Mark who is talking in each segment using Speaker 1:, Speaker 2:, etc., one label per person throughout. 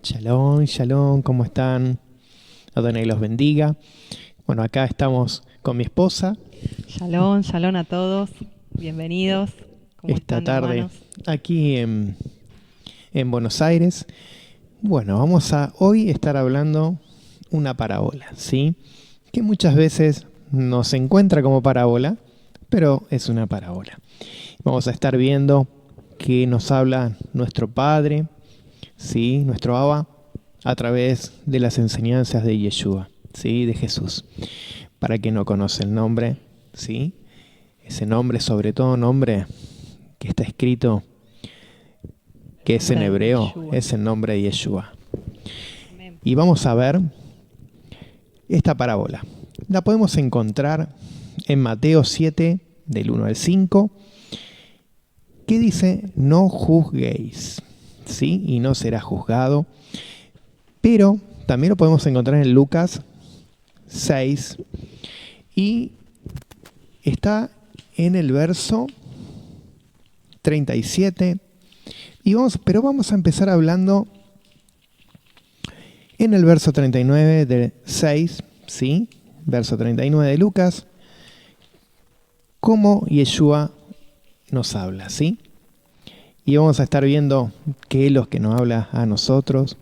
Speaker 1: Shalom, shalom, ¿cómo están? Adonai los bendiga. Bueno, acá estamos con mi esposa
Speaker 2: Shalom, shalom a todos. Bienvenidos. ¿Cómo
Speaker 1: esta
Speaker 2: están,
Speaker 1: tarde
Speaker 2: hermanos?
Speaker 1: aquí en Buenos Aires. Bueno, vamos a hoy estar hablando una parábola, ¿sí? Que muchas veces no se encuentra como parábola, pero es una parábola. Vamos a estar viendo que nos habla nuestro Padre, ¿sí? Nuestro Abba, a través de las enseñanzas de Yeshua, ¿sí? De Jesús. Para quien no conoce el nombre, ¿sí? Ese nombre, sobre todo nombre que está escrito, que es en
Speaker 2: Nombre de
Speaker 1: hebreo,
Speaker 2: Yeshua.
Speaker 1: es el nombre de Yeshua.
Speaker 2: Amén.
Speaker 1: Y vamos a ver esta parábola. La podemos encontrar en Mateo 7, del 1 al 5, que dice, no juzguéis, ¿sí? Y no será juzgado. Pero también lo podemos encontrar en Lucas 6 y está en el verso 37. Pero vamos a empezar hablando en el verso 39 del 6, ¿sí? Verso 39 de Lucas, cómo Yeshua nos habla, ¿sí? Y vamos a estar viendo qué es lo que nos habla a nosotros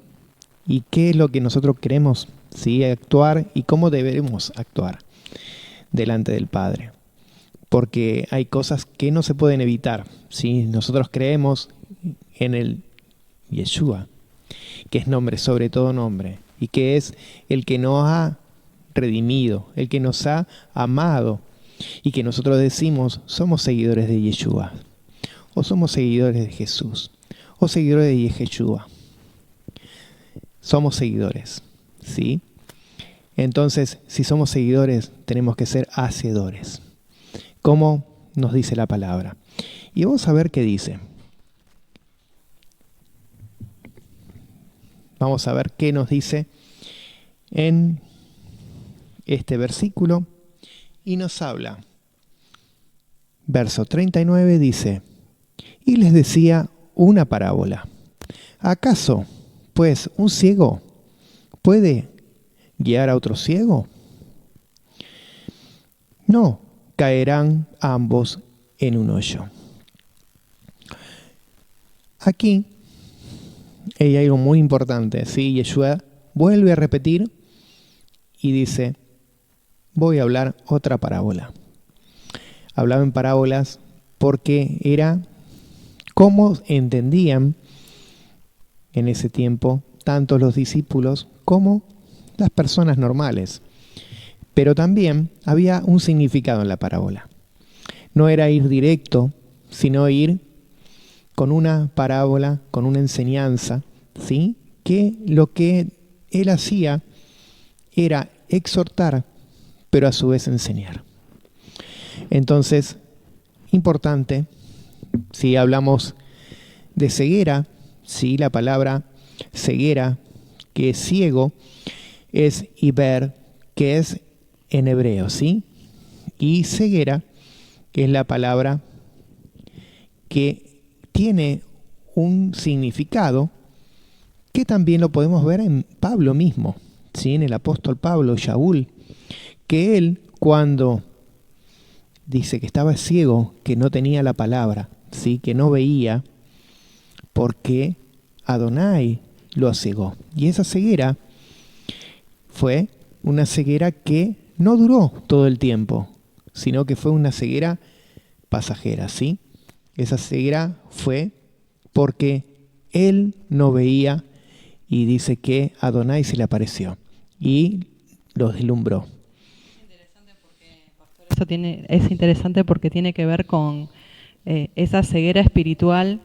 Speaker 1: y qué es lo que nosotros queremos, ¿sí? Actuar y cómo debemos actuar delante del Padre. Porque hay cosas que no se pueden evitar, ¿sí? Nosotros creemos en el Yeshua, que es nombre sobre todo nombre, y que es el que nos ha redimido, el que nos ha amado, y que nosotros decimos, somos seguidores de Yeshua, o somos seguidores de Jesús, o seguidores de Yeshua. Somos seguidores, ¿sí? Entonces, si somos seguidores, tenemos que ser hacedores, como nos dice la palabra. Y vamos a ver qué dice. Vamos a ver qué nos dice en este versículo. Y nos habla. Verso 39 dice, y les decía una parábola. ¿Acaso, pues, un ciego puede guiar a otro ciego? No, caerán ambos en un hoyo. Aquí hay algo muy importante, ¿sí? Yeshua vuelve a repetir y dice, voy a hablar otra parábola. Hablaba en parábolas porque era cómo entendían en ese tiempo tanto los discípulos como las personas normales. Pero también había un significado en la parábola. No era ir directo, sino ir con una parábola, con una enseñanza, ¿sí? Que lo que él hacía era exhortar, pero a su vez enseñar. Entonces, importante, si hablamos de ceguera, si la palabra ceguera, que es ciego, es iber, que es en hebreo, ¿sí? Y ceguera, que es la palabra que tiene un significado que también lo podemos ver en Pablo mismo, ¿sí? En el apóstol Pablo, Shaul, que él cuando dice que estaba ciego, que no tenía la palabra, ¿sí? Que no veía, porque Adonai lo cegó. Y esa ceguera fue una ceguera que no duró todo el tiempo, sino que fue una ceguera pasajera, ¿sí? Esa ceguera fue porque él no veía y dice que Adonai se le apareció y los deslumbró.
Speaker 2: Es interesante porque tiene que ver con esa ceguera espiritual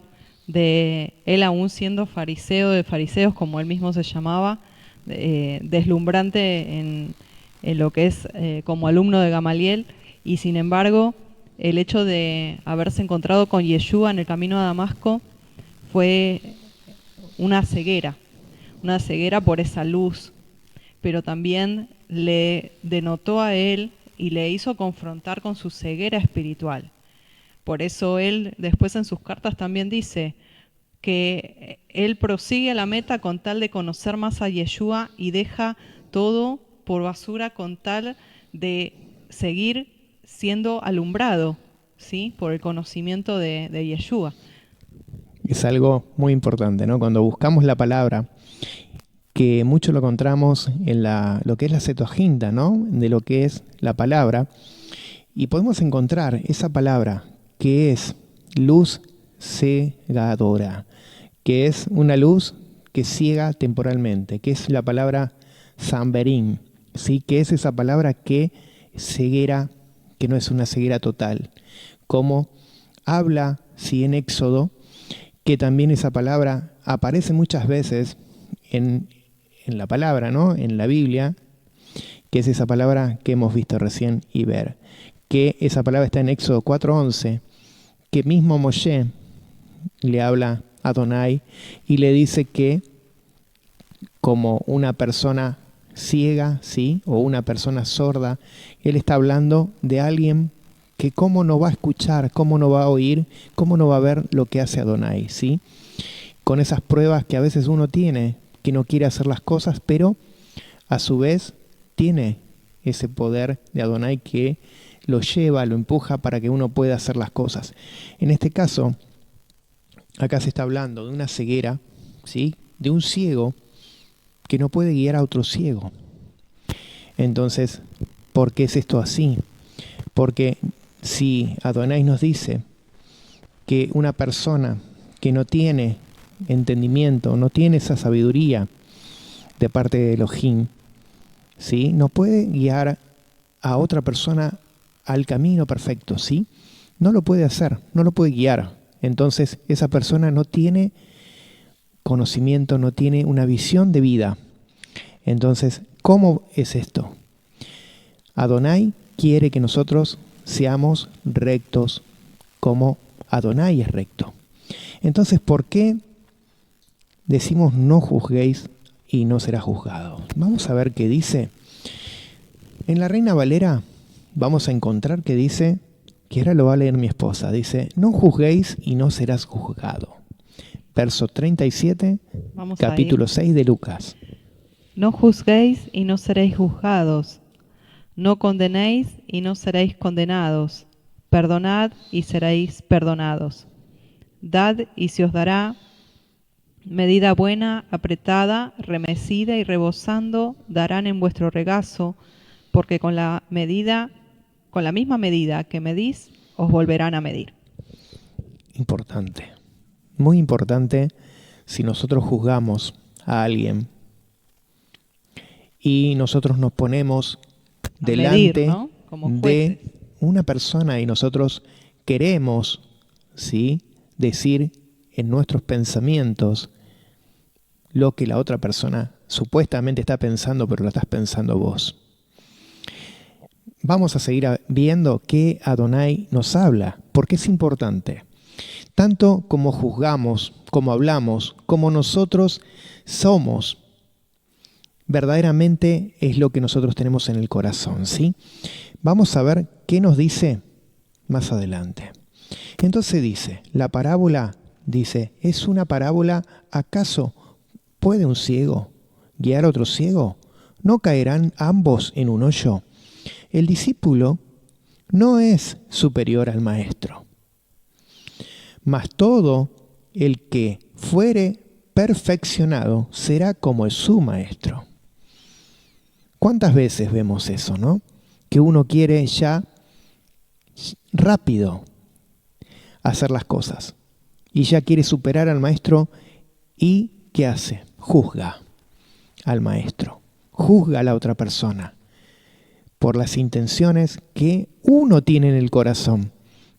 Speaker 2: de él aún siendo fariseo de fariseos, como él mismo se llamaba, deslumbrante en lo que es como alumno de Gamaliel, y sin embargo el hecho de haberse encontrado con Yeshua en el camino a Damasco fue una ceguera por esa luz, pero también le denotó a él y le hizo confrontar con su ceguera espiritual. Por eso él después en sus cartas también dice que él prosigue a la meta con tal de conocer más a Yeshua y deja todo por basura con tal de seguir siendo alumbrado, ¿sí?, por el conocimiento de Yeshua.
Speaker 1: Es algo muy importante, ¿no? Cuando buscamos la palabra, que mucho lo encontramos en lo que es la Septuaginta, ¿no? De lo que es la palabra, y podemos encontrar esa palabra que es luz cegadora, que es una luz que ciega temporalmente, que es la palabra samberín, ¿sí? Que es esa palabra que ceguera, que no es una ceguera total, como habla, sí, en Éxodo, que también esa palabra aparece muchas veces en la palabra, ¿no? En la Biblia, que es esa palabra que hemos visto recién y ver, que esa palabra está en Éxodo 4:11, que mismo Moshe le habla a Adonai y le dice que como una persona ciega, ¿sí?, o una persona sorda, él está hablando de alguien que cómo no va a escuchar, cómo no va a oír, cómo no va a ver lo que hace Adonai, ¿sí? Con esas pruebas que a veces uno tiene, que no quiere hacer las cosas, pero a su vez tiene ese poder de Adonai que lo lleva, lo empuja para que uno pueda hacer las cosas. En este caso, acá se está hablando de una ceguera, ¿sí?, de un ciego que no puede guiar a otro ciego. Entonces, ¿por qué es esto así? Porque si Adonai nos dice que una persona que no tiene entendimiento, no tiene esa sabiduría de parte de Elohim, ¿sí?, no puede guiar a otra persona al camino perfecto, ¿sí? No lo puede hacer, no lo puede guiar. Entonces esa persona no tiene conocimiento, no tiene una visión de vida. Entonces, ¿cómo es esto? Adonai quiere que nosotros seamos rectos como Adonai es recto. Entonces, ¿por qué decimos no juzguéis y no será juzgado? Vamos a ver qué dice. En la Reina Valera vamos a encontrar que dice, que ahora lo va a leer mi esposa, dice, no juzguéis y no serás juzgado. Verso 37, capítulo 6 de Lucas.
Speaker 2: No juzguéis y no seréis juzgados. No condenéis y no seréis condenados. Perdonad y seréis perdonados. Dad y se os dará. Medida buena, apretada, remecida y rebosando, darán en vuestro regazo, porque con la misma medida que medís, os volverán a medir.
Speaker 1: Importante, muy importante si nosotros juzgamos a alguien y nosotros nos ponemos delante
Speaker 2: medir, ¿no?, como
Speaker 1: de una persona y nosotros queremos, ¿sí?, decir en nuestros pensamientos lo que la otra persona supuestamente está pensando, pero lo estás pensando vos. Vamos a seguir viendo qué Adonai nos habla, porque es importante. Tanto como juzgamos, como hablamos, como nosotros somos, verdaderamente es lo que nosotros tenemos en el corazón, ¿sí? Vamos a ver qué nos dice más adelante. Entonces dice, la parábola, dice, ¿es una parábola? ¿Acaso puede un ciego guiar a otro ciego? ¿No caerán ambos en un hoyo? El discípulo no es superior al maestro, mas todo el que fuere perfeccionado será como su maestro. ¿Cuántas veces vemos eso, no? Que uno quiere ya rápido hacer las cosas y ya quiere superar al maestro y ¿qué hace? Juzga al maestro, juzga a la otra persona por las intenciones que uno tiene en el corazón,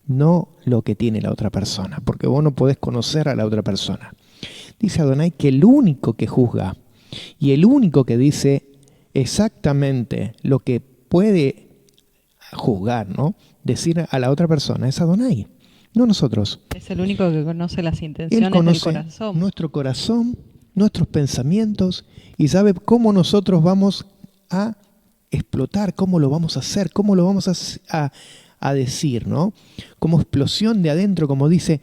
Speaker 1: no lo que tiene la otra persona, porque vos no podés conocer a la otra persona. Dice Adonai que el único que juzga y el único que dice exactamente lo que puede juzgar, ¿no?, decir a la otra persona es Adonai, no nosotros.
Speaker 2: Es el único que conoce las intenciones
Speaker 1: Él conoce
Speaker 2: del corazón. Nuestro
Speaker 1: corazón, nuestros pensamientos y sabe cómo nosotros vamos a explotar, cómo lo vamos a hacer, cómo lo vamos a decir, ¿no? Como explosión de adentro, como dice,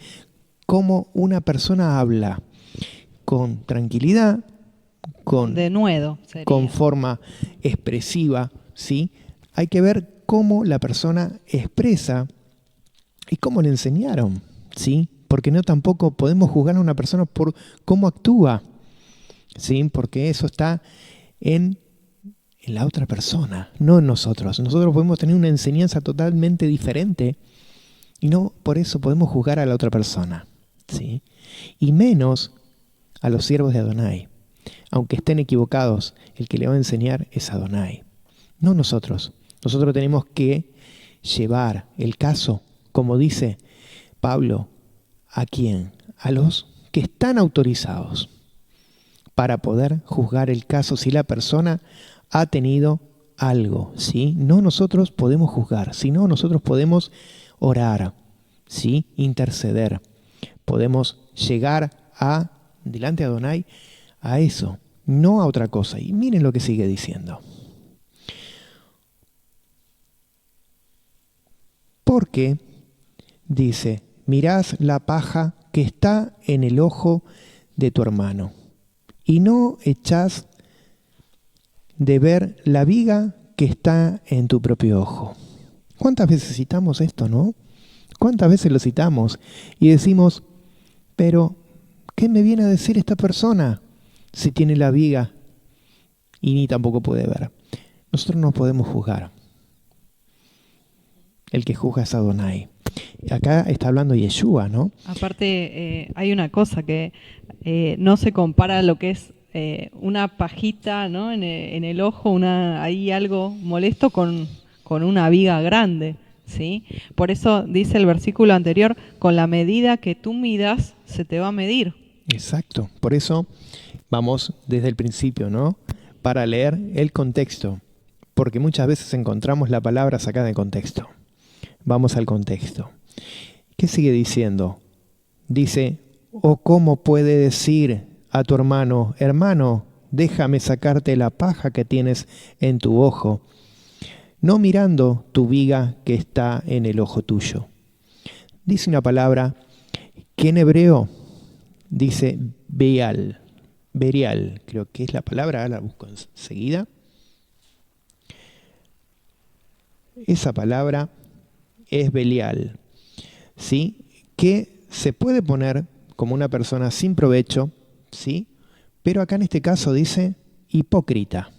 Speaker 1: cómo una persona habla con tranquilidad,
Speaker 2: Denuedo sería.
Speaker 1: con forma expresiva, ¿sí? Hay que ver cómo la persona expresa y cómo le enseñaron, ¿sí? Porque no tampoco podemos juzgar a una persona por cómo actúa, ¿sí? Porque eso está en la otra persona, no en nosotros. Nosotros podemos tener una enseñanza totalmente diferente y no por eso podemos juzgar a la otra persona, ¿sí? Y menos a los siervos de Adonai. Aunque estén equivocados, el que le va a enseñar es Adonai, no nosotros. Nosotros tenemos que llevar el caso, como dice Pablo, ¿a quién? A los que están autorizados para poder juzgar el caso si la persona ha tenido algo, ¿sí? No nosotros podemos juzgar, sino nosotros podemos orar, ¿sí? Interceder. Podemos llegar delante de Adonai, a eso, no a otra cosa. Y miren lo que sigue diciendo. Porque, dice, mirás la paja que está en el ojo de tu hermano, y no echás de ver la viga que está en tu propio ojo. ¿Cuántas veces citamos esto, no? ¿Cuántas veces lo citamos y decimos, pero, ¿qué me viene a decir esta persona si tiene la viga y ni tampoco puede ver? Nosotros no podemos juzgar. El que juzga es Adonai. Acá está hablando Yeshua, ¿no?
Speaker 2: Aparte, hay una cosa que no se compara lo que es una pajita, ¿no? en el ojo, ahí algo molesto con una viga grande, ¿sí? Por eso dice el versículo anterior, con la medida que tú midas, se te va a medir.
Speaker 1: Exacto. Por eso vamos desde el principio, ¿no? Para leer el contexto. Porque muchas veces encontramos la palabra sacada de contexto. Vamos al contexto. ¿Qué sigue diciendo? Dice, ¿o cómo puede decir a tu hermano, hermano, déjame sacarte la paja que tienes en tu ojo, no mirando tu viga que está en el ojo tuyo? Dice una palabra que en hebreo dice Berial, creo que es la palabra, la busco enseguida. Esa palabra es Belial, ¿sí? Que se puede poner como una persona sin provecho, ¿sí? Pero acá en este caso dice hipócrita.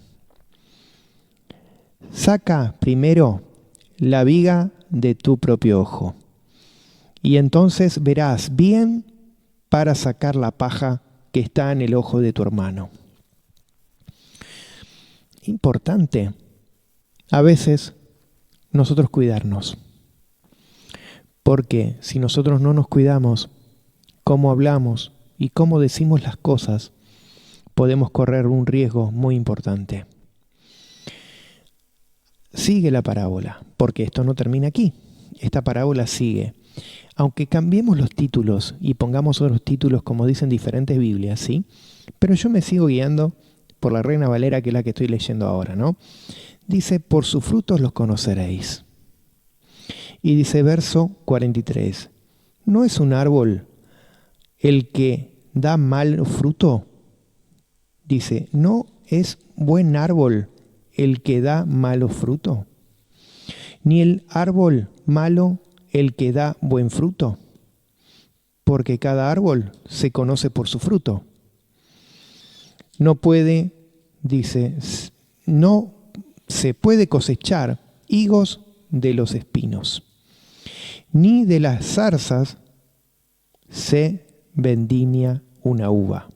Speaker 1: Saca primero la viga de tu propio ojo, y entonces verás bien para sacar la paja que está en el ojo de tu hermano. Importante, a veces, nosotros cuidarnos. Porque si nosotros no nos cuidamos, cómo hablamos y cómo decimos las cosas, podemos correr un riesgo muy importante. Sigue la parábola, porque esto no termina aquí. Esta parábola sigue. Aunque cambiemos los títulos y pongamos otros títulos como dicen diferentes Biblias, ¿sí? Pero yo me sigo guiando por la Reina Valera, que es la que estoy leyendo ahora, ¿no? Dice, por sus frutos los conoceréis. Y dice verso 43, ¿no es un árbol el que da mal fruto? Dice, ¿no es buen árbol el que da malo fruto? Ni el árbol malo el que da buen fruto, porque cada árbol se conoce por su fruto. No se puede cosechar higos de los espinos, ni de las zarzas se vendimia una uva.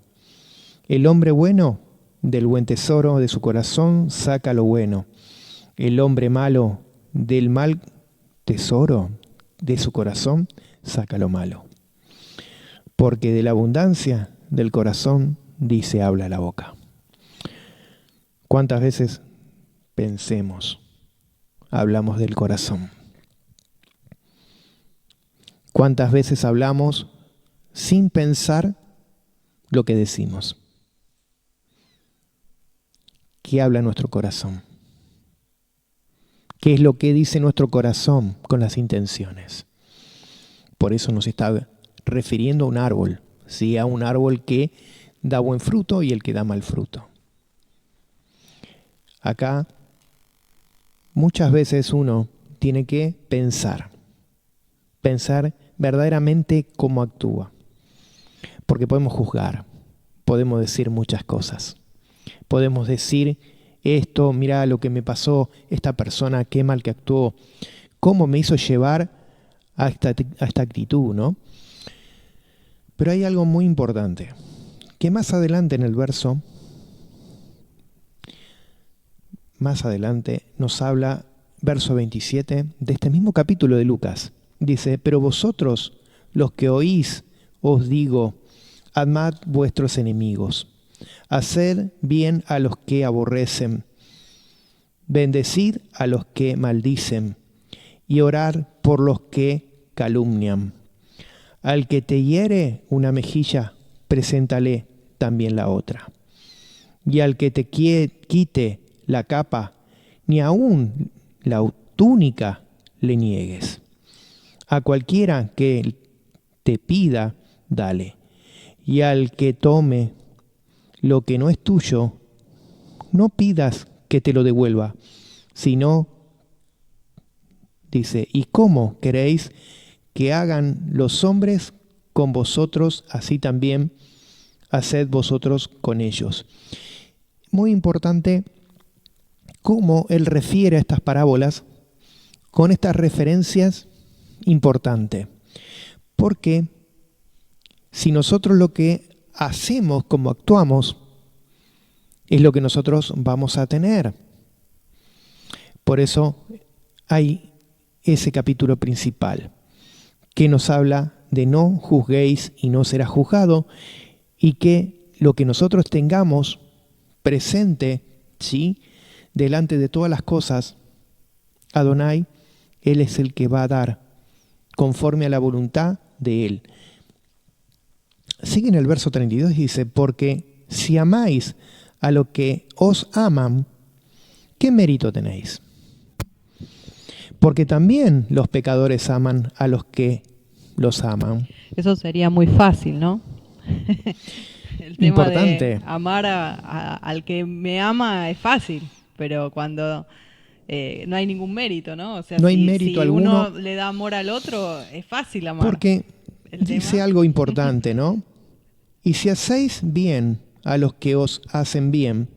Speaker 1: El hombre bueno del buen tesoro de su corazón saca lo bueno. El hombre malo del mal tesoro de su corazón saca lo malo. Porque de la abundancia del corazón dice habla la boca. ¿Cuántas veces hablamos del corazón? ¿Cuántas veces hablamos sin pensar lo que decimos? ¿Qué habla nuestro corazón? ¿Qué es lo que dice nuestro corazón con las intenciones? Por eso nos está refiriendo a un árbol, ¿sí? A un árbol que da buen fruto y el que da mal fruto. Acá muchas veces uno tiene que pensar verdaderamente cómo actúa, porque podemos juzgar, podemos decir muchas cosas, podemos decir esto, mira lo que me pasó, esta persona, qué mal que actuó, cómo me hizo llevar a esta actitud, ¿no? Pero hay algo muy importante, que más adelante en el verso, más adelante nos habla, verso 27, de este mismo capítulo de Lucas. Dice, pero vosotros, los que oís, os digo, amad vuestros enemigos, haced bien a los que aborrecen, bendecid a los que maldicen, y orad por los que calumnian. Al que te hiere una mejilla, preséntale también la otra. Y al que te quite la capa, ni aun la túnica le niegues. A cualquiera que te pida, dale. Y al que tome lo que no es tuyo, no pidas que te lo devuelva, sino, dice, ¿y cómo queréis que hagan los hombres con vosotros? Así también haced vosotros con ellos. Muy importante cómo él refiere a estas parábolas con estas referencias importantes. Porque si nosotros lo que hacemos, como actuamos, es lo que nosotros vamos a tener. Por eso hay ese capítulo principal que nos habla de no juzguéis y no será juzgado, y que lo que nosotros tengamos presente, ¿sí?, delante de todas las cosas, Adonai, Él es el que va a dar conforme a la voluntad de Él. Sigue en el verso 32 y dice, porque si amáis a lo que os aman, ¿qué mérito tenéis? Porque también los pecadores aman a los que los aman.
Speaker 2: Eso sería muy fácil, ¿no? El tema
Speaker 1: Importante.
Speaker 2: de amar al que me ama es fácil, pero cuando no hay ningún mérito, ¿no? O sea,
Speaker 1: No hay
Speaker 2: si
Speaker 1: mérito alguno,
Speaker 2: uno le da amor al otro, es fácil amar.
Speaker 1: porque
Speaker 2: El
Speaker 1: dice
Speaker 2: tema,
Speaker 1: algo importante, ¿no? Y si hacéis bien a los que os hacen bien,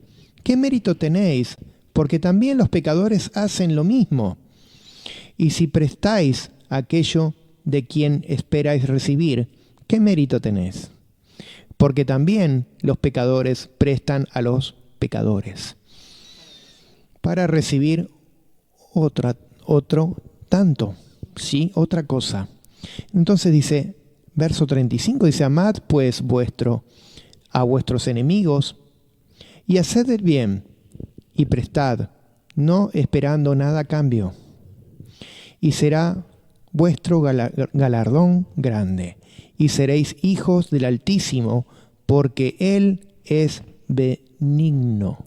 Speaker 1: ¿qué mérito tenéis? Porque también los pecadores hacen lo mismo. Y si prestáis aquello de quien esperáis recibir, ¿qué mérito tenéis? Porque también los pecadores prestan a los pecadores para recibir otro tanto, ¿sí? Otra cosa. Entonces dice, verso 35, dice, amad pues a vuestros enemigos y haced el bien y prestad, no esperando nada a cambio. Y será vuestro galardón grande, y seréis hijos del Altísimo, porque Él es benigno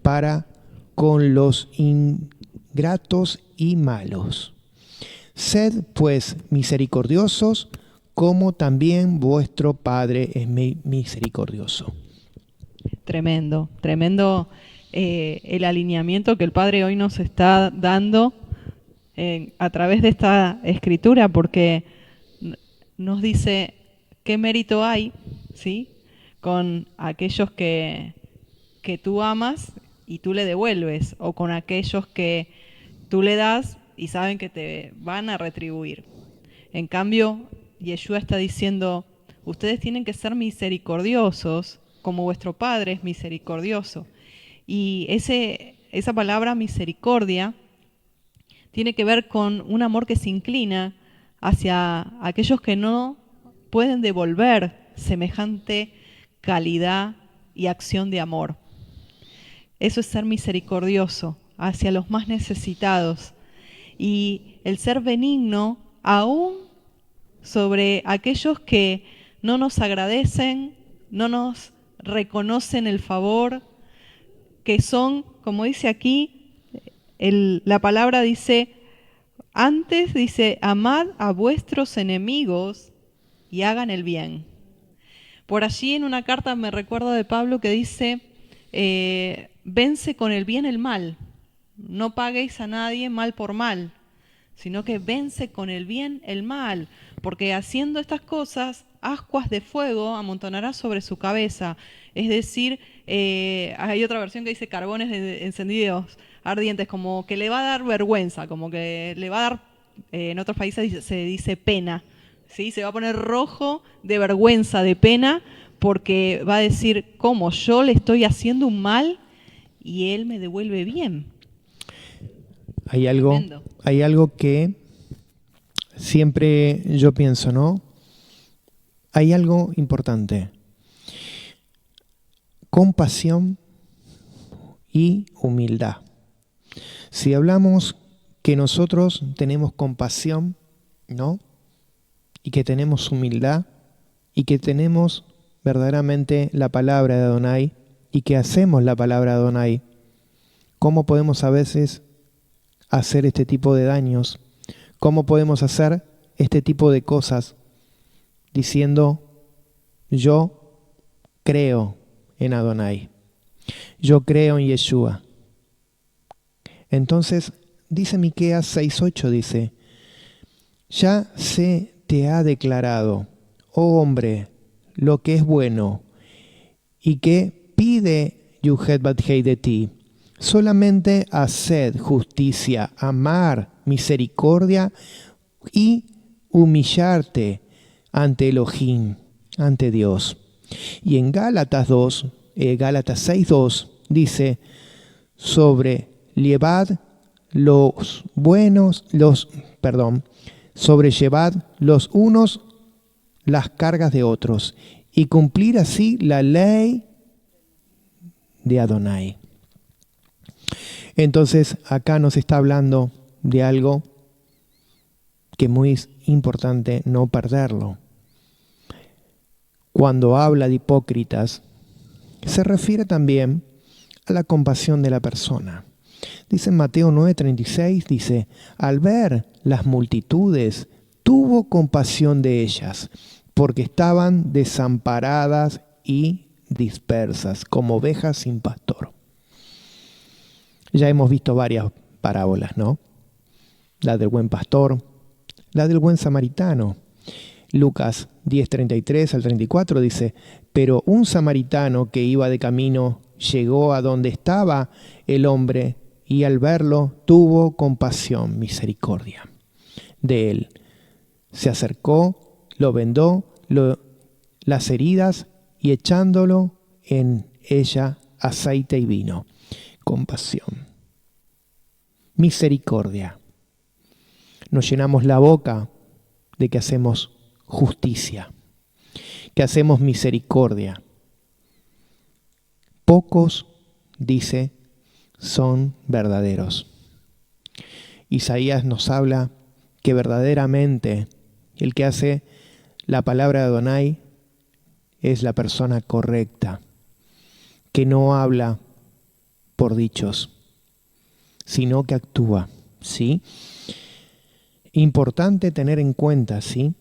Speaker 1: para con los ingratos y malos. Sed pues misericordiosos, como también vuestro Padre es misericordioso.
Speaker 2: tremendo, tremendo el alineamiento que el Padre hoy nos está dando a través de esta escritura, porque nos dice qué mérito hay, ¿sí?, con aquellos que tú amas y tú le devuelves, o con aquellos que tú le das y saben que te van a retribuir. En cambio, Yeshua está diciendo, ustedes tienen que ser misericordiosos como vuestro Padre es misericordioso. Y esa palabra misericordia tiene que ver con un amor que se inclina hacia aquellos que no pueden devolver semejante calidad y acción de amor. Eso es ser misericordioso hacia los más necesitados. Y el ser benigno aún sobre aquellos que no nos agradecen, no nos reconocen el favor, que son, como dice aquí, la palabra dice, antes dice, amad a vuestros enemigos y hagan el bien. Por allí en una carta me recuerdo de Pablo que dice, vence con el bien el mal, no paguéis a nadie mal por mal, sino que vence con el bien el mal, porque haciendo estas cosas, ascuas de fuego amontonará sobre su cabeza. Es decir, hay otra versión que dice carbones encendidos ardientes, como que le va a dar vergüenza, como que le va a dar, en otros países se dice pena, ¿sí? Se va a poner rojo de vergüenza, de pena, porque va a decir, ¿cómo? Yo le estoy haciendo un mal y él me devuelve bien.
Speaker 1: Hay algo que siempre yo pienso, ¿no? Hay algo importante. Compasión y humildad. Si hablamos que nosotros tenemos compasión, ¿no? Y que tenemos humildad y que tenemos verdaderamente la palabra de Adonai y que hacemos la palabra de Adonai, ¿cómo podemos a veces hacer este tipo de daños? ¿Cómo podemos hacer este tipo de cosas diciendo, yo creo en Adonai, yo creo en Yeshua? Entonces, dice Miqueas 6:8, dice, ya se te ha declarado, oh hombre, lo que es bueno, y que pide Yuhet Bathei de ti. Solamente haced justicia, amar misericordia y humillarte ante Elohim, ante Dios. Y en Gálatas 6:2 dice, sobrellevad los unos las cargas de otros y cumplir así la ley de Adonai. Entonces acá nos está hablando de algo que es muy importante no perderlo. Cuando habla de hipócritas, se refiere también a la compasión de la persona. Dice en Mateo 9:36, dice, al ver las multitudes, tuvo compasión de ellas, porque estaban desamparadas y dispersas, como ovejas sin pastor. Ya hemos visto varias parábolas, ¿no? La del buen pastor, la del buen samaritano. Lucas 10:33 al 34 dice, pero un samaritano que iba de camino llegó a donde estaba el hombre y al verlo tuvo compasión, misericordia de él. Se acercó, lo vendó las heridas y echándolo en ella aceite y vino. Compasión, misericordia. Nos llenamos la boca de que hacemos justicia, que hacemos misericordia. Pocos, dice, son verdaderos. Isaías nos habla que verdaderamente el que hace la palabra de Adonai es la persona correcta, que no habla por dichos, sino que actúa, ¿sí? Importante tener en cuenta, ¿sí?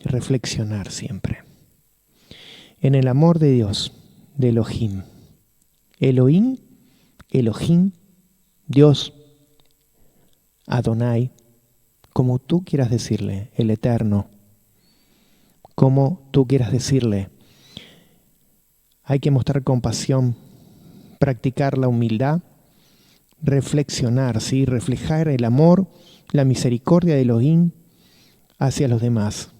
Speaker 1: Reflexionar siempre en el amor de Dios, de Elohim. Elohim, Dios, Adonai, como tú quieras decirle, el Eterno, como tú quieras decirle. Hay que mostrar compasión, practicar la humildad, reflexionar, ¿sí? Reflejar el amor, la misericordia de Elohim hacia los demás.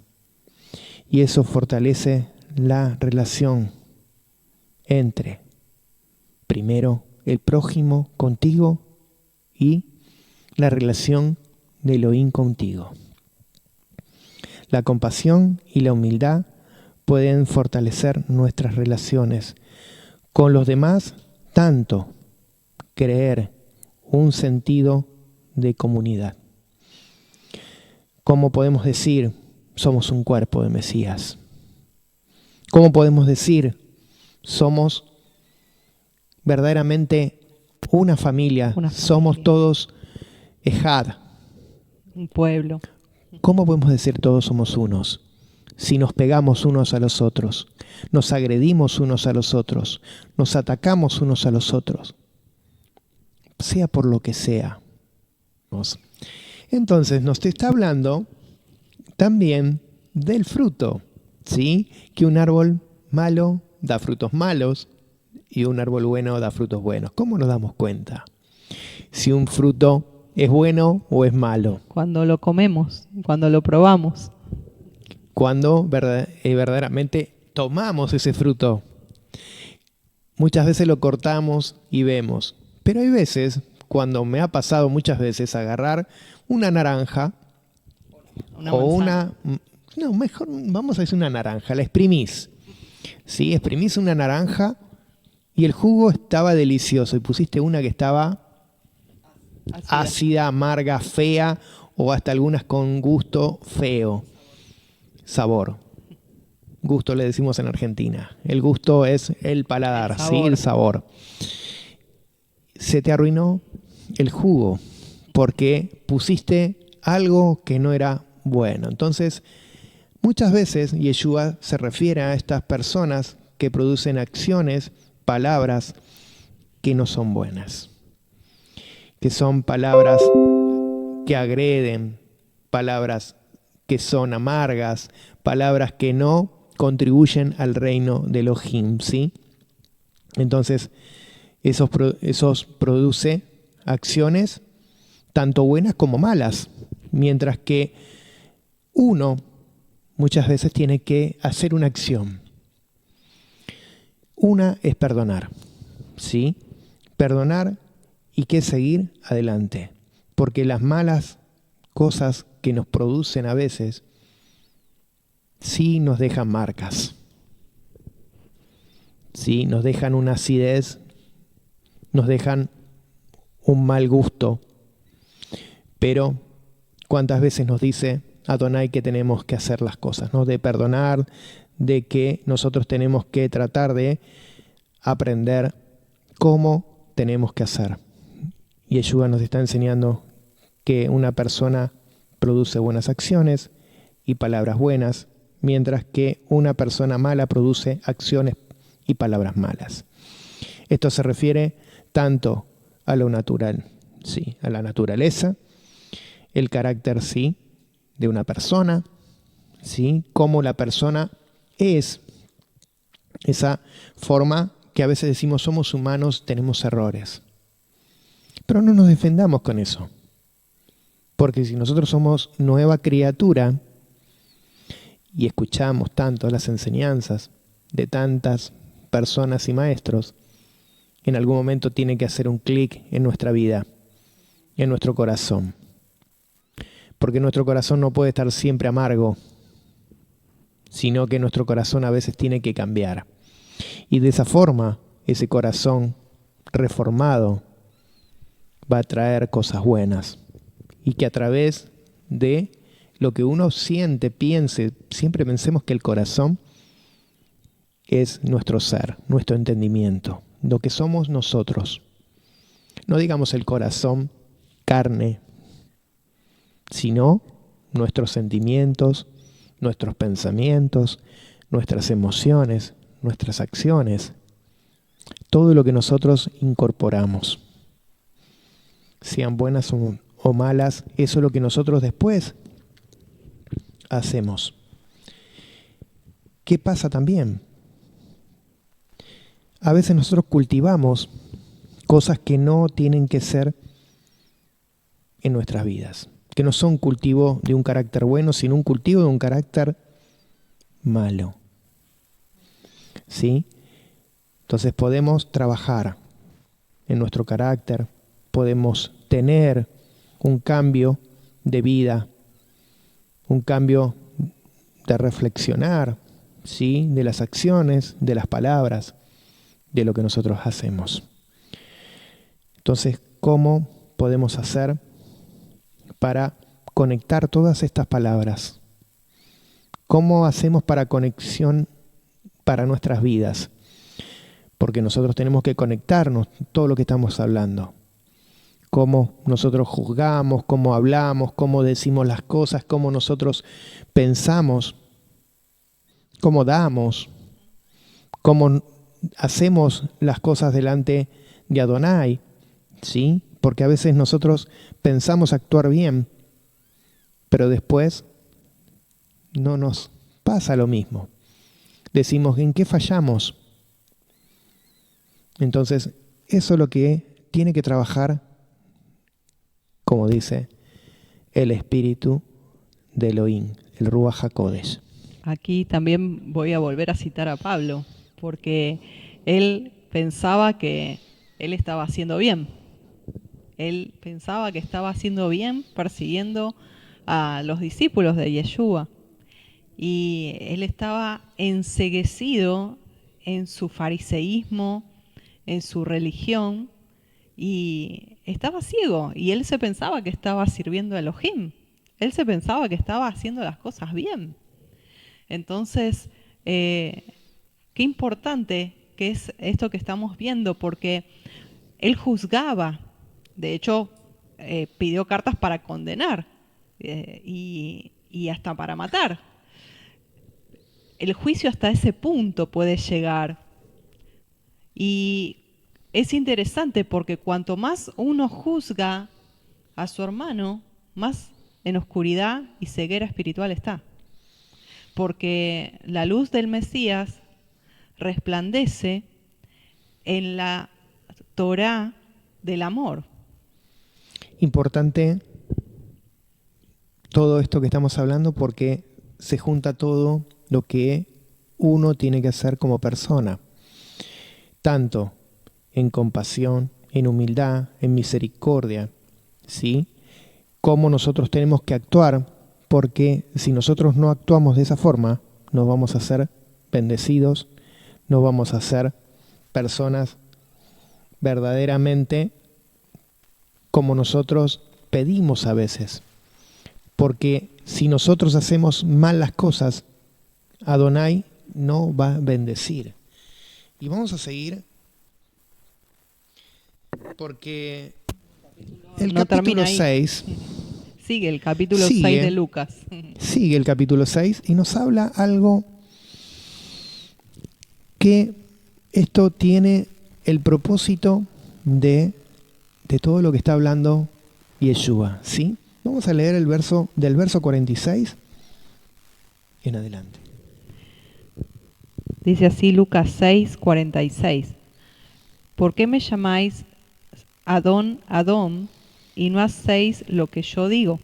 Speaker 1: Y eso fortalece la relación entre, primero, el prójimo contigo y la relación de Elohim contigo. La compasión y la humildad pueden fortalecer nuestras relaciones con los demás, tanto creer un sentido de comunidad. ¿Cómo podemos decir somos un cuerpo de Mesías? ¿Cómo podemos decir somos verdaderamente una familia? Somos todos Ejad,
Speaker 2: un pueblo.
Speaker 1: ¿Cómo podemos decir todos somos unos? si nos pegamos unos a los otros, nos agredimos unos a los otros, nos atacamos unos a los otros, sea por lo que sea. Entonces nos está hablando también del fruto, ¿sí? Que un árbol malo da frutos malos y un árbol bueno da frutos buenos. ¿Cómo nos damos cuenta si un fruto es bueno o es malo?
Speaker 2: Cuando lo comemos, cuando lo probamos.
Speaker 1: Cuando verdaderamente tomamos ese fruto. Muchas veces lo cortamos y vemos, pero hay veces, cuando me ha pasado muchas veces, agarrar una naranja no, mejor vamos a decir una naranja, la exprimís. ¿Sí? Exprimís una naranja y el jugo estaba delicioso y pusiste una que estaba ácida, amarga, fea o hasta algunas con gusto feo. Sabor. Gusto le decimos en Argentina. El gusto es el paladar, ¿sí? El sabor. Se te arruinó el jugo porque pusiste algo que no era bueno. Entonces, muchas veces Yeshua se refiere a estas personas que producen acciones, palabras que no son buenas, que son palabras que agreden, palabras que son amargas, palabras que no contribuyen al reino de Elohim, ¿sí? Entonces, esos produce acciones tanto buenas como malas, mientras que uno muchas veces tiene que hacer una acción. Una es perdonar, ¿sí? Perdonar y que seguir adelante, porque las malas cosas que nos producen a veces sí nos dejan marcas, sí nos dejan una acidez, nos dejan un mal gusto, pero ¿cuántas veces nos dice Adonai que tenemos que hacer las cosas, ¿no? De perdonar, de que nosotros tenemos que tratar de aprender cómo tenemos que hacer. Y Yeshua nos está enseñando que una persona produce buenas acciones y palabras buenas, mientras que una persona mala produce acciones y palabras malas. Esto se refiere tanto a lo natural, sí, a la naturaleza, el carácter, sí, de una persona, ¿sí? Cómo la persona es, esa forma que a veces decimos somos humanos, tenemos errores. Pero no nos defendamos con eso, porque si nosotros somos nueva criatura y escuchamos tanto las enseñanzas de tantas personas y maestros, en algún momento tiene que hacer un clic en nuestra vida, en nuestro corazón. Porque nuestro corazón no puede estar siempre amargo, sino que nuestro corazón a veces tiene que cambiar. Y de esa forma, ese corazón reformado va a traer cosas buenas. Y que a través de lo que uno siente, piense, siempre pensemos que el corazón es nuestro ser, nuestro entendimiento, lo que somos nosotros. No digamos el corazón, carne, sino nuestros sentimientos, nuestros pensamientos, nuestras emociones, nuestras acciones, todo lo que nosotros incorporamos, sean buenas o malas, eso es lo que nosotros después hacemos. ¿Qué pasa también? A veces nosotros cultivamos cosas que no tienen que ser en nuestras vidas, que no son cultivo de un carácter bueno, sino un cultivo de un carácter malo. ¿Sí? Entonces podemos trabajar en nuestro carácter, podemos tener un cambio de vida, un cambio de reflexionar, ¿sí? De las acciones, de las palabras, de lo que nosotros hacemos. Entonces, ¿cómo podemos hacer para conectar todas estas palabras? ¿Cómo hacemos para conexión para nuestras vidas? Porque nosotros tenemos que conectarnos todo lo que estamos hablando. Cómo nosotros juzgamos, cómo hablamos, cómo decimos las cosas, cómo nosotros pensamos. cómo damos, cómo hacemos las cosas delante de Adonai, ¿sí? Porque a veces nosotros pensamos actuar bien, pero después no nos pasa lo mismo. Decimos, ¿en qué fallamos? Entonces, eso es lo que tiene que trabajar, como dice el espíritu de Elohim, el Ruach HaKodesh.
Speaker 2: Aquí también voy a volver a citar a Pablo, porque él pensaba que él estaba haciendo bien. Él pensaba que estaba haciendo bien persiguiendo a los discípulos de Yeshua. Y él estaba enceguecido en su fariseísmo, en su religión, y estaba ciego. Y él se pensaba que estaba sirviendo a Elohim. Él se pensaba que estaba haciendo las cosas bien. Entonces, qué importante que es esto que estamos viendo, porque él juzgaba. De hecho, pidió cartas para condenar y hasta para matar. El juicio hasta ese punto puede llegar. Y es interesante porque cuanto más uno juzga a su hermano, más en oscuridad y ceguera espiritual está. Porque la luz del Mesías resplandece en la Torá del amor.
Speaker 1: Importante todo esto que estamos hablando porque se junta todo lo que uno tiene que hacer como persona, tanto en compasión, en humildad, en misericordia, ¿sí? Cómo nosotros tenemos que actuar, porque si nosotros no actuamos de esa forma, no vamos a ser bendecidos, no vamos a ser personas verdaderamente como nosotros pedimos a veces. Porque si nosotros hacemos mal las cosas, Adonai no va a bendecir. Y vamos a seguir porque el
Speaker 2: No termina
Speaker 1: capítulo
Speaker 2: ahí.
Speaker 1: 6
Speaker 2: Sigue el capítulo 6 de Lucas.
Speaker 1: sigue el capítulo 6 y nos habla algo que esto tiene el propósito de todo lo que está hablando Yeshua, ¿sí? Vamos a leer el verso del verso 46 en adelante.
Speaker 2: Dice así Lucas 6, 46. ¿Por qué me llamáis Adón, Adón, y no hacéis lo que yo digo?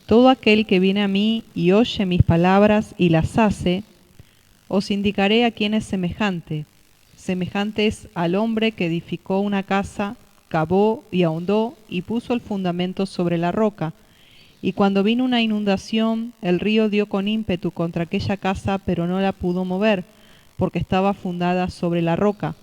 Speaker 2: Todo aquel que viene a mí y oye mis palabras y las hace, os indicaré a quién es semejante. Semejante es al hombre que edificó una casa, cavó y ahondó y puso el fundamento sobre la roca. Y cuando vino una inundación, el río dio con ímpetu contra aquella casa, pero no la pudo mover, porque estaba fundada sobre la roca.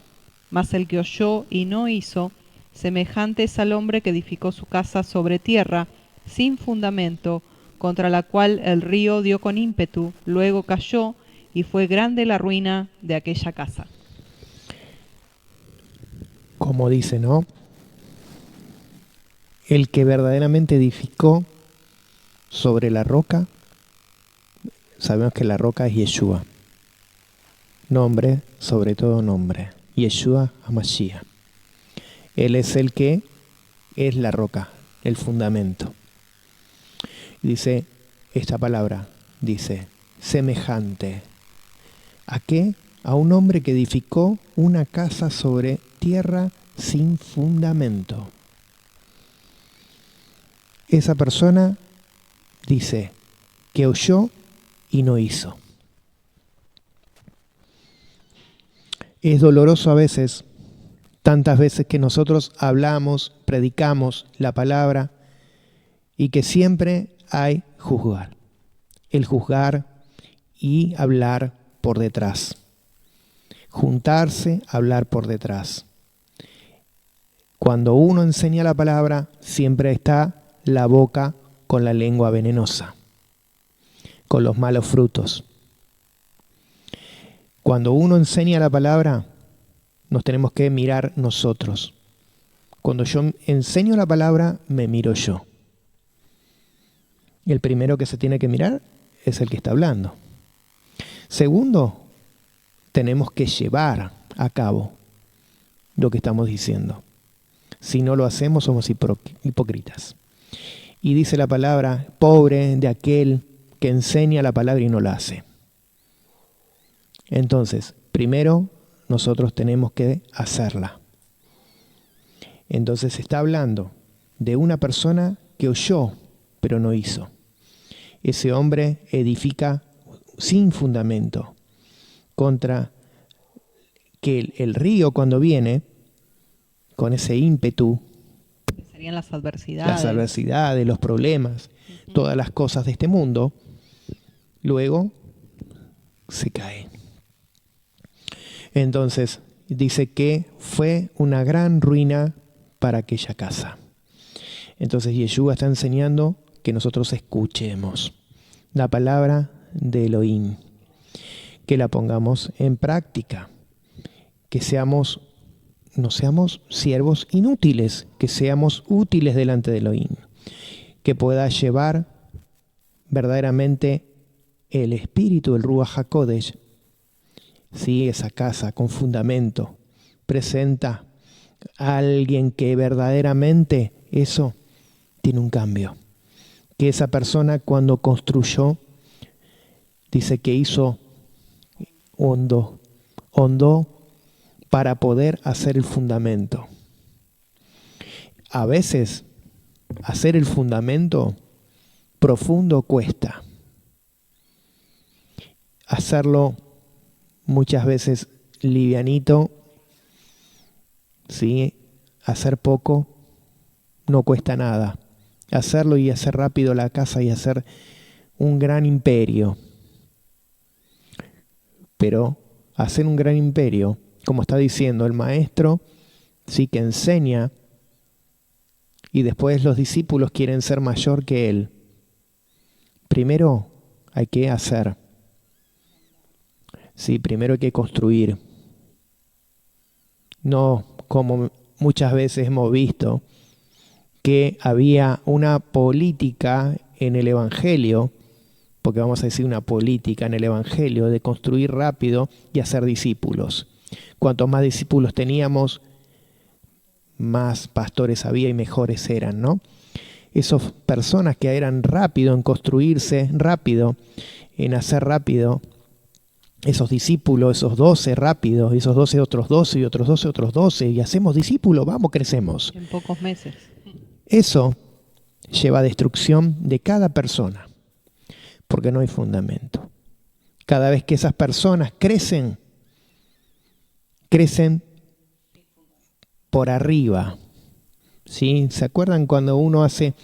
Speaker 2: Mas el que oyó y no hizo, semejante es al hombre que edificó su casa sobre tierra, sin fundamento, contra la cual el río dio con ímpetu, luego cayó, y fue grande la ruina de aquella casa.
Speaker 1: Como dice, ¿no? El que verdaderamente edificó sobre la roca, sabemos que la roca es Yeshua. Nombre, sobre todo nombre. Yeshua HaMashiach. Él es el que es la roca, el fundamento. Dice esta palabra, dice, semejante. ¿A qué? A un hombre que edificó una casa sobre tierra sin fundamento. Esa persona dice que oyó y no hizo. Es doloroso a veces, tantas veces que nosotros hablamos, predicamos la palabra y que siempre hay juzgar. El juzgar y hablar por detrás. Juntarse, hablar por detrás. Cuando uno enseña la palabra, siempre está la boca con la lengua venenosa, con los malos frutos. Cuando uno enseña la palabra, nos tenemos que mirar nosotros. Cuando yo enseño la palabra, me miro yo. Y el primero que se tiene que mirar es el que está hablando. Segundo, tenemos que llevar a cabo lo que estamos diciendo. Si no lo hacemos, somos hipócritas. Y dice la palabra, pobre de aquel que enseña la palabra y no la hace. Entonces, primero, nosotros tenemos que hacerla. Entonces está hablando de una persona que oyó, pero no hizo. Ese hombre edifica sin fundamento contra que el río cuando viene, con ese ímpetu,
Speaker 2: Serían las adversidades.
Speaker 1: Los problemas, todas las cosas de este mundo, luego se cae. Entonces dice que fue una gran ruina para aquella casa. Entonces Yeshua está enseñando que nosotros escuchemos la palabra de Elohim, que la pongamos en práctica, que no seamos siervos inútiles, que seamos útiles delante de Elohim, que pueda llevar verdaderamente el espíritu, el Ruach HaKodesh, ¿sí? Esa casa con fundamento, presenta a alguien que verdaderamente eso tiene un cambio. Que esa persona cuando construyó, dice que hizo hondo para poder hacer el fundamento. A veces hacer el fundamento profundo cuesta. Hacerlo muchas veces livianito, ¿sí? Hacer poco no cuesta nada. Hacerlo y hacer rápido la casa y hacer un gran imperio. Pero hacer un gran imperio, como está diciendo el maestro, sí, que enseña, y después los discípulos quieren ser mayor que él. Primero hay que hacer. Sí, primero hay que construir. No como muchas veces hemos visto que había una política en el Evangelio, porque vamos a decir una política en el Evangelio de construir rápido y hacer discípulos. Cuantos más discípulos teníamos, más pastores había y mejores eran, ¿no? Esas personas que eran rápido en construirse, rápido en hacer rápido, esos discípulos, esos 12 rápidos, esos 12 otros 12 y otros 12 otros 12, y hacemos discípulos, vamos, crecemos.
Speaker 2: En pocos meses.
Speaker 1: Eso lleva a destrucción de cada persona, porque no hay fundamento. Cada vez que esas personas crecen por arriba, ¿sí? ¿Se acuerdan cuando uno hace,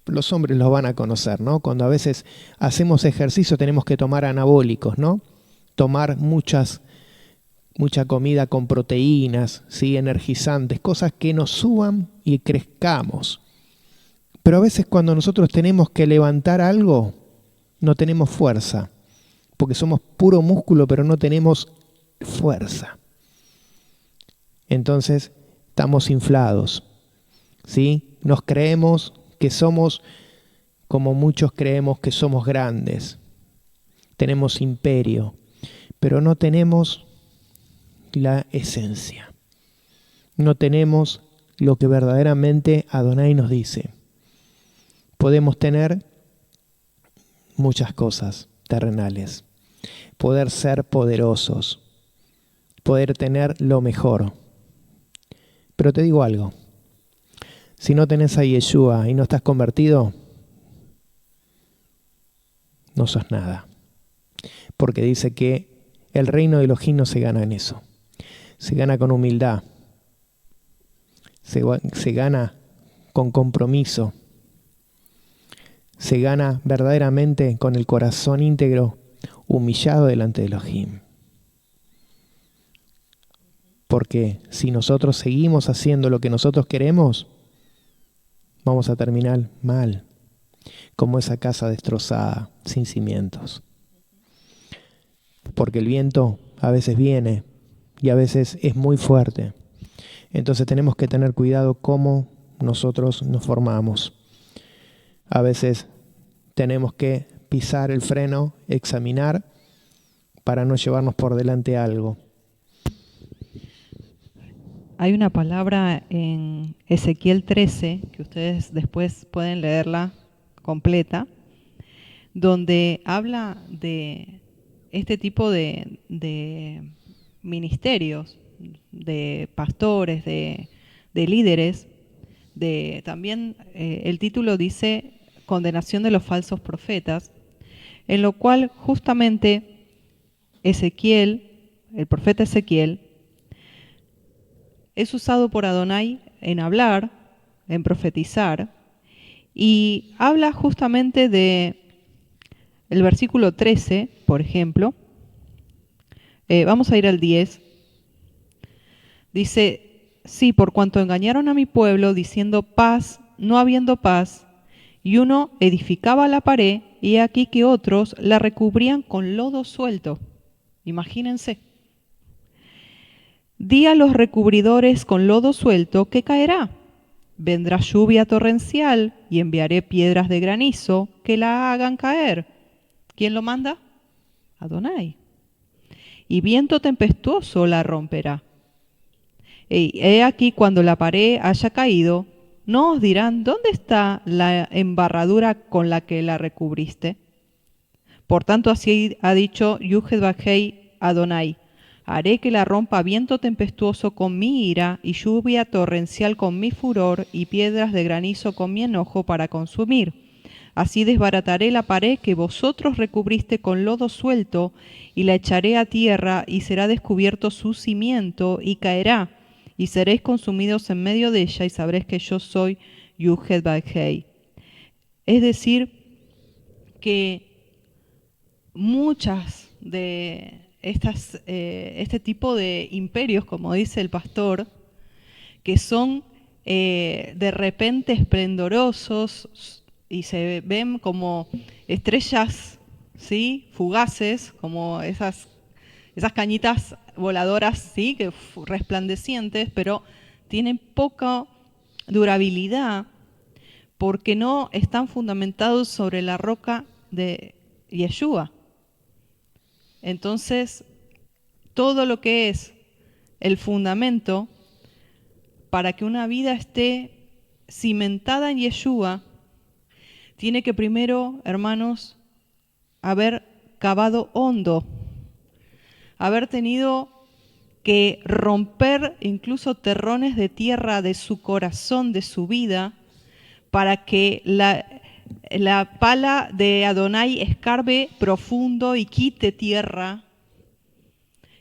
Speaker 1: los hombres los van a conocer, ¿no? Cuando a veces hacemos ejercicio tenemos que tomar anabólicos, ¿no? Tomar mucha comida con proteínas, ¿sí? Energizantes, cosas que nos suban y crezcamos. Pero a veces cuando nosotros tenemos que levantar algo, no tenemos fuerza, porque somos puro músculo, pero no tenemos fuerza. Entonces estamos inflados, ¿sí? Nos creemos que somos, como muchos creemos que somos grandes. Tenemos imperio, pero no tenemos la esencia. No tenemos lo que verdaderamente Adonai nos dice. Podemos tener muchas cosas terrenales, poder ser poderosos, poder tener lo mejor. Pero te digo algo, si no tenés a Yeshua y no estás convertido, no sos nada. Porque dice que el reino de Elohim no se gana en eso. Se gana con humildad. Se gana con compromiso. Se gana verdaderamente con el corazón íntegro, humillado delante de Elohim. Porque si nosotros seguimos haciendo lo que nosotros queremos, vamos a terminar mal, como esa casa destrozada, sin cimientos. Porque el viento a veces viene y a veces es muy fuerte. Entonces tenemos que tener cuidado cómo nosotros nos formamos. A veces tenemos que pisar el freno, examinar para no llevarnos por delante algo.
Speaker 2: Hay una palabra en Ezequiel 13, que ustedes después pueden leerla completa, donde habla de este tipo de ministerios, de pastores, de líderes. También el título dice condenación de los falsos profetas, en lo cual justamente Ezequiel, el profeta Ezequiel, es usado por Adonai en hablar, en profetizar, y habla justamente de el versículo 13, por ejemplo. Vamos a ir al 10. Dice: sí, por cuanto engañaron a mi pueblo diciendo paz, no habiendo paz, y uno edificaba la pared, y aquí que otros la recubrían con lodo suelto. Imagínense. Di a los recubridores con lodo suelto que caerá. Vendrá lluvia torrencial y enviaré piedras de granizo que la hagan caer. ¿Quién lo manda? Adonai. Y viento tempestuoso la romperá. He aquí cuando la pared haya caído, no os dirán: ¿dónde está la embarradura con la que la recubriste? Por tanto, así ha dicho Yuhedbahei Adonai: haré que la rompa viento tempestuoso con mi ira, y lluvia torrencial con mi furor, y piedras de granizo con mi enojo para consumir. Así desbarataré la pared que vosotros recubriste con lodo suelto, y la echaré a tierra, y será descubierto su cimiento, y caerá, y seréis consumidos en medio de ella, y sabréis que yo soy Yuhedbahei. Es decir, que muchas de este tipo de imperios, como dice el pastor, que son de repente esplendorosos y se ven como estrellas, ¿sí?, fugaces, como esas cañitas voladoras, ¿sí?, que resplandecientes, pero tienen poca durabilidad porque no están fundamentados sobre la roca de Yeshua. Entonces, todo lo que es el fundamento para que una vida esté cimentada en Yeshua, tiene que primero, hermanos, haber cavado hondo, haber tenido que romper incluso terrones de tierra de su corazón, de su vida, para que la pala de Adonai escarbe profundo y quite tierra,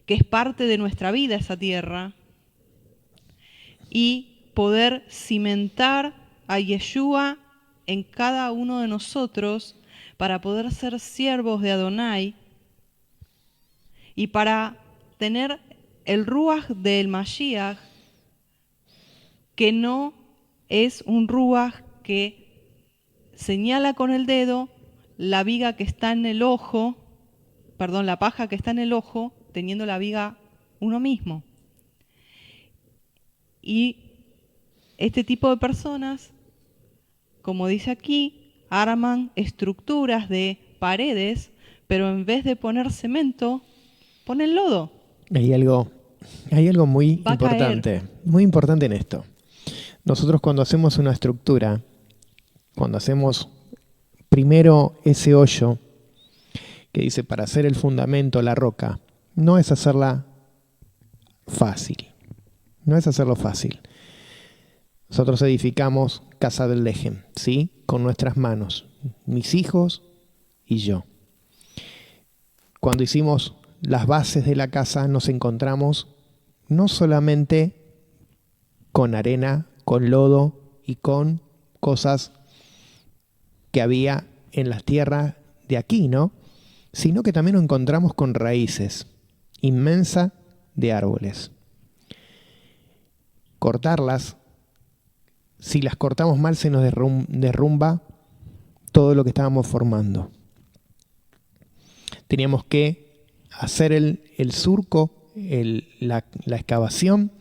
Speaker 2: que es parte de nuestra vida esa tierra, y poder cimentar a Yeshua en cada uno de nosotros para poder ser siervos de Adonai y para tener el Ruach del Mashiach, que no es un Ruach que señala con el dedo la viga que está en el ojo, la paja que está en el ojo, teniendo la viga uno mismo. Y este tipo de personas, como dice aquí, arman estructuras de paredes, pero en vez de poner cemento, ponen lodo.
Speaker 1: Hay algo muy importante en esto. Nosotros cuando hacemos una estructura, cuando hacemos primero ese hoyo que dice para hacer el fundamento, la roca, no es hacerla fácil. No es hacerlo fácil. Nosotros edificamos casa del Lejem, ¿sí?, con nuestras manos, mis hijos y yo. Cuando hicimos las bases de la casa, nos encontramos no solamente con arena, con lodo y con cosas que había en las tierras de aquí, ¿no?, sino que también nos encontramos con raíces inmensas de árboles. Cortarlas, si las cortamos mal, se nos derrumba todo lo que estábamos formando. Teníamos que hacer el surco, la excavación,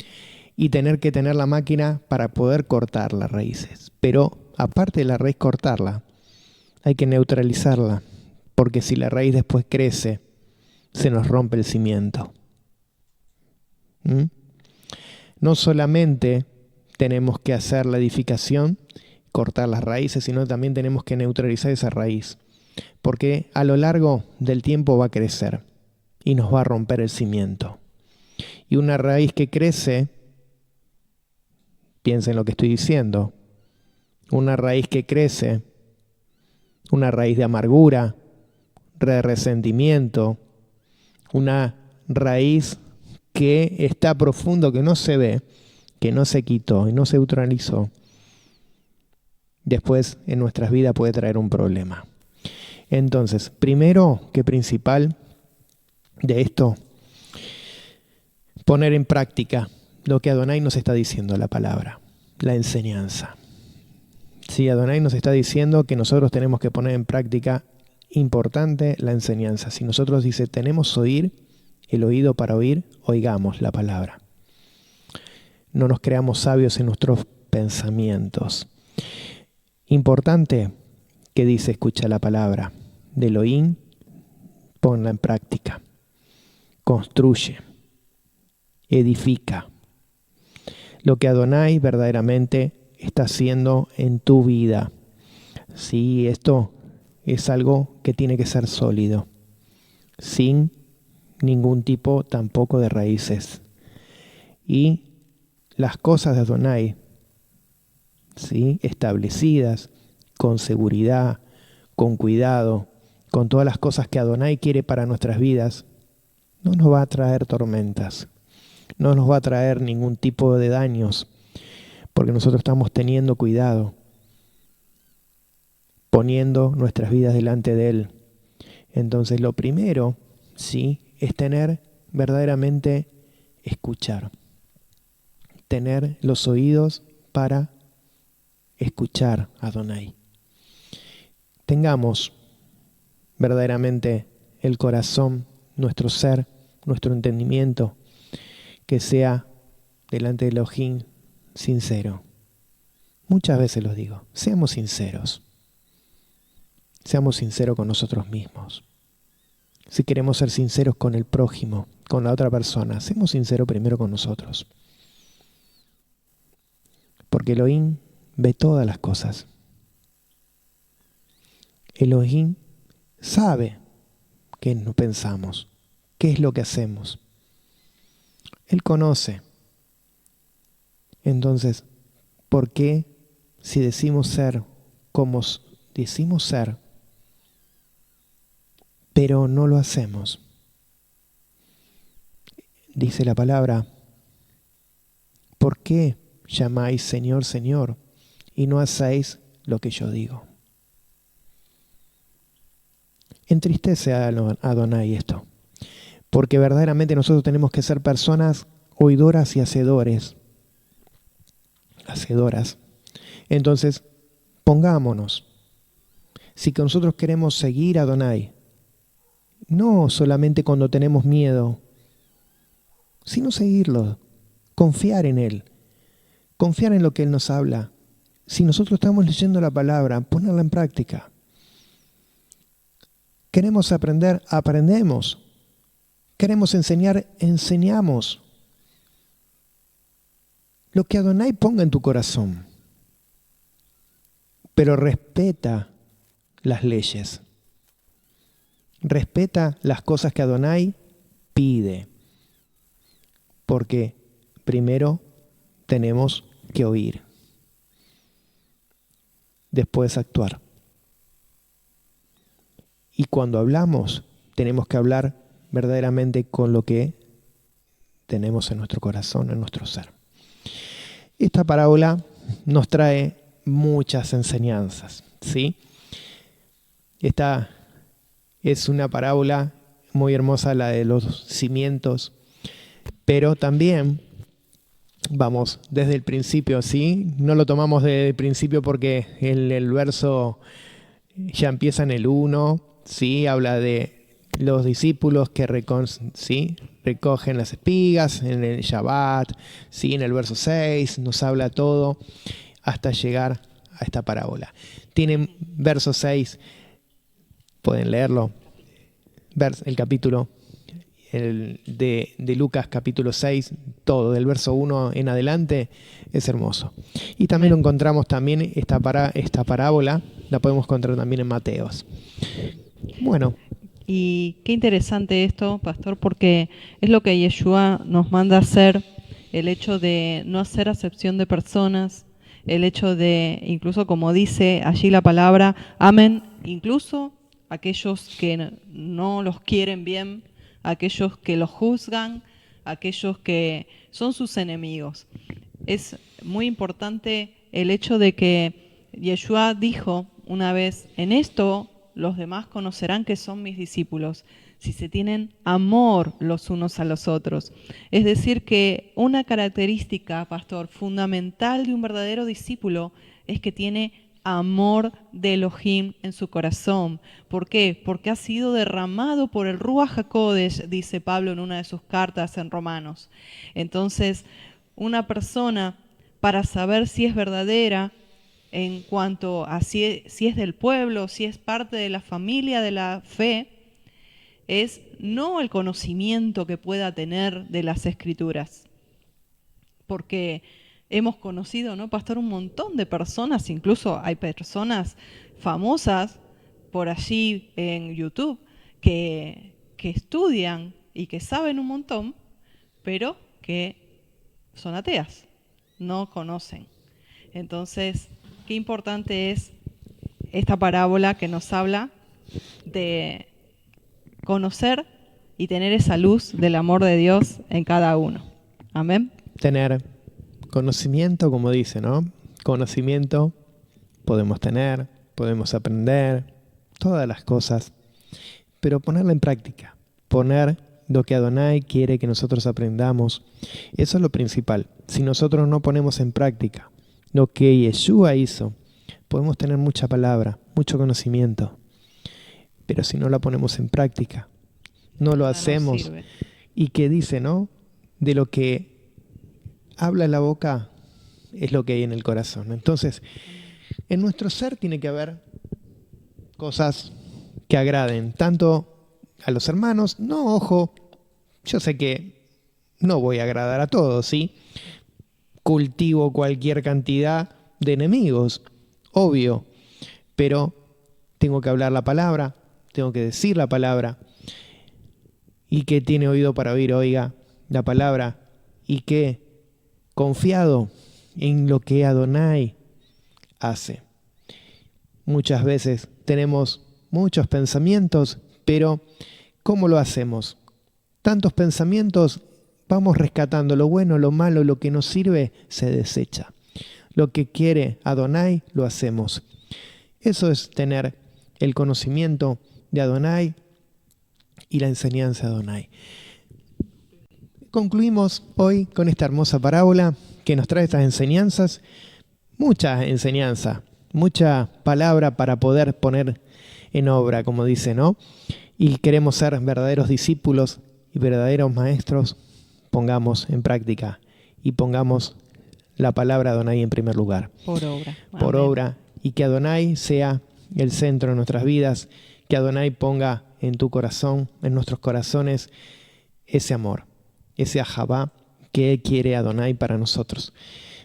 Speaker 1: y tener que tener la máquina para poder cortar las raíces. Pero aparte de la raíz cortarla, hay que neutralizarla, porque si la raíz después crece se nos rompe el cimiento. ¿Mm? No solamente tenemos que hacer la edificación, cortar las raíces, sino también tenemos que neutralizar esa raíz, porque a lo largo del tiempo va a crecer y nos va a romper el cimiento. Y una raíz que crece, piensa en lo que estoy diciendo, una raíz que crece, una raíz de amargura, de resentimiento, una raíz que está profundo, que no se ve, que no se quitó y no se neutralizó, después en nuestras vidas puede traer un problema. Entonces, primero que principal de esto, poner en práctica lo que Adonai nos está diciendo, la palabra, la enseñanza. Sí, Adonai nos está diciendo que nosotros tenemos que poner en práctica, importante, la enseñanza. Si nosotros dice, tenemos el oído para oír, oigamos la palabra. No nos creamos sabios en nuestros pensamientos. Importante que dice, escucha la palabra. De Elohim, ponla en práctica. Construye. Edifica. Lo que Adonai verdaderamente está haciendo en tu vida. Sí, esto es algo que tiene que ser sólido, sin ningún tipo tampoco de raíces. Y las cosas de Adonai, ¿sí?, establecidas, con seguridad, con cuidado, con todas las cosas que Adonai quiere para nuestras vidas, no nos va a traer tormentas, no nos va a traer ningún tipo de daños, porque nosotros estamos teniendo cuidado, poniendo nuestras vidas delante de Él. Entonces lo primero, sí, es tener verdaderamente escuchar, tener los oídos para escuchar a Adonai. Tengamos verdaderamente el corazón, nuestro ser, nuestro entendimiento, que sea delante de Elohim sincero. Muchas veces los digo, seamos sinceros. Seamos sinceros con nosotros mismos. Si queremos ser sinceros con el prójimo, con la otra persona, seamos sinceros primero con nosotros. Porque Elohim ve todas las cosas. Elohim sabe qué nos pensamos, qué es lo que hacemos. Él conoce. Entonces, ¿por qué si decimos ser como decimos ser, pero no lo hacemos? Dice la palabra, ¿por qué llamáis Señor, Señor, y no hacéis lo que yo digo? Entristece a Adonai esto, porque verdaderamente nosotros tenemos que ser personas oidoras y hacedoras. Entonces, pongámonos. Si que nosotros queremos seguir a Adonai, no solamente cuando tenemos miedo, sino seguirlo, confiar en Él, confiar en lo que Él nos habla. Si nosotros estamos leyendo la palabra, ponerla en práctica. Queremos aprender, aprendemos. Queremos enseñar, enseñamos. Lo que Adonai ponga en tu corazón. Pero respeta las leyes. Respeta las cosas que Adonai pide. Porque primero tenemos que oír. Después actuar. Y cuando hablamos, tenemos que hablar verdaderamente con lo que tenemos en nuestro corazón, en nuestro ser. Esta parábola nos trae muchas enseñanzas, ¿sí? Esta es una parábola muy hermosa, la de los cimientos, pero también vamos desde el principio, ¿sí? No lo tomamos desde el principio porque el verso ya empieza en el 1, ¿sí? Habla de los discípulos que recogen las espigas en el Shabbat, ¿sí? En el verso 6 nos habla todo hasta llegar a esta parábola. Tienen verso 6, pueden leerlo, el capítulo de Lucas capítulo 6, todo, del verso 1 en adelante, es hermoso. Y también lo encontramos también, esta parábola, la podemos encontrar también en Mateos. Bueno.
Speaker 2: Y qué interesante esto, pastor, porque es lo que Yeshua nos manda a hacer, el hecho de no hacer acepción de personas, el hecho de, incluso como dice allí la palabra, amen incluso aquellos que no los quieren bien, aquellos que los juzgan, aquellos que son sus enemigos. Es muy importante el hecho de que Yeshua dijo una vez, en esto los demás conocerán que son mis discípulos, si se tienen amor los unos a los otros. Es decir, que una característica, pastor, fundamental de un verdadero discípulo es que tiene amor de Elohim en su corazón. ¿Por qué? Porque ha sido derramado por el Ruach HaKodesh, dice Pablo en una de sus cartas en Romanos. Entonces, una persona, para saber si es verdadera, en cuanto a si es del pueblo, si es parte de la familia de la fe, es no el conocimiento que pueda tener de las Escrituras. Porque hemos conocido, ¿no, pastor? Un montón de personas, incluso hay personas famosas por allí en YouTube que estudian y que saben un montón, pero que son ateas, no conocen. Entonces, qué importante es esta parábola que nos habla de conocer y tener esa luz del amor de Dios en cada uno. Amén.
Speaker 1: Tener conocimiento, como dice, ¿no? Conocimiento podemos tener, podemos aprender, todas las cosas, pero ponerla en práctica, poner lo que Adonai quiere que nosotros aprendamos, eso es lo principal. Si nosotros no ponemos en práctica lo que Yeshua hizo, podemos tener mucha palabra, mucho conocimiento, pero si no la ponemos en práctica, no lo hacemos. Y que dice, ¿no? De lo que habla la boca es lo que hay en el corazón. Entonces, en nuestro ser tiene que haber cosas que agraden tanto a los hermanos. No, ojo, yo sé que no voy a agradar a todos, ¿sí? Cultivo cualquier cantidad de enemigos, obvio, pero tengo que hablar la palabra, tengo que decir la palabra, y que tiene oído para oír, oiga la palabra, y que confiado en lo que Adonai hace. Muchas veces tenemos muchos pensamientos, pero ¿cómo lo hacemos? Tantos pensamientos, vamos rescatando lo bueno, lo malo, lo que nos sirve, se desecha. Lo que quiere Adonai, lo hacemos. Eso es tener el conocimiento de Adonai y la enseñanza de Adonai. Concluimos hoy con esta hermosa parábola que nos trae estas enseñanzas, mucha enseñanza, mucha palabra para poder poner en obra, como dice, ¿no? Y queremos ser verdaderos discípulos y verdaderos maestros, pongamos en práctica y pongamos la palabra de Adonai en primer lugar.
Speaker 2: Por obra.
Speaker 1: Por
Speaker 2: Amén.
Speaker 1: obra. Y que Adonai sea el centro de nuestras vidas, que Adonai ponga en tu corazón, en nuestros corazones, ese amor, ese ahabá que quiere Adonai para nosotros.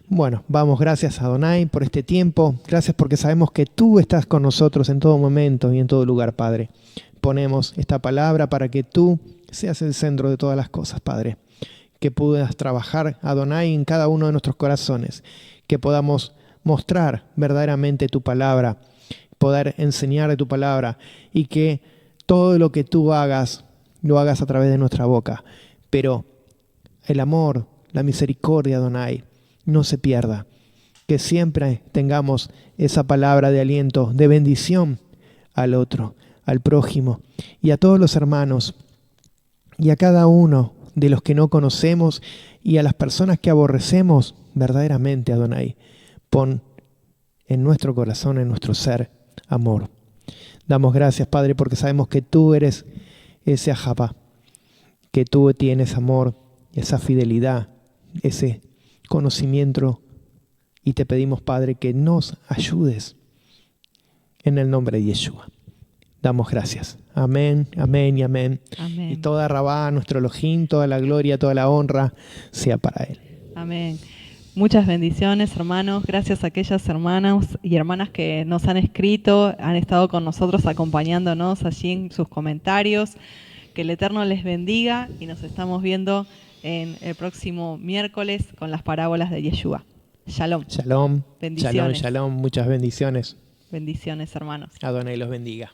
Speaker 1: Bueno, vamos, gracias Adonai por este tiempo, gracias porque sabemos que tú estás con nosotros en todo momento y en todo lugar, Padre. Ponemos esta palabra para que tú seas el centro de todas las cosas, Padre. Que puedas trabajar, Adonai, en cada uno de nuestros corazones. Que podamos mostrar verdaderamente tu palabra, poder enseñar de tu palabra y que todo lo que tú hagas, lo hagas a través de nuestra boca. Pero el amor, la misericordia, Adonai, no se pierda. Que siempre tengamos esa palabra de aliento, de bendición al otro, al prójimo y a todos los hermanos y a cada uno de los que no conocemos y a las personas que aborrecemos verdaderamente, Adonai. Pon en nuestro corazón, en nuestro ser, amor. Damos gracias, Padre, porque sabemos que tú eres ese ahabá, que tú tienes amor, esa fidelidad, ese conocimiento. Y te pedimos, Padre, que nos ayudes en el nombre de Yeshua. Damos gracias. Amén, amén y amén.
Speaker 2: Amén.
Speaker 1: Y toda Rabá, nuestro Elohim, toda la gloria, toda la honra sea para Él.
Speaker 2: Amén. Muchas bendiciones, hermanos. Gracias a aquellas hermanas y hermanas que nos han escrito, han estado con nosotros acompañándonos allí en sus comentarios. Que el Eterno les bendiga y nos estamos viendo en el próximo miércoles con las parábolas de Yeshua. Shalom.
Speaker 1: Shalom,
Speaker 2: Bendiciones.
Speaker 1: shalom, shalom. Muchas bendiciones.
Speaker 2: Bendiciones, hermanos.
Speaker 1: Adonai los bendiga.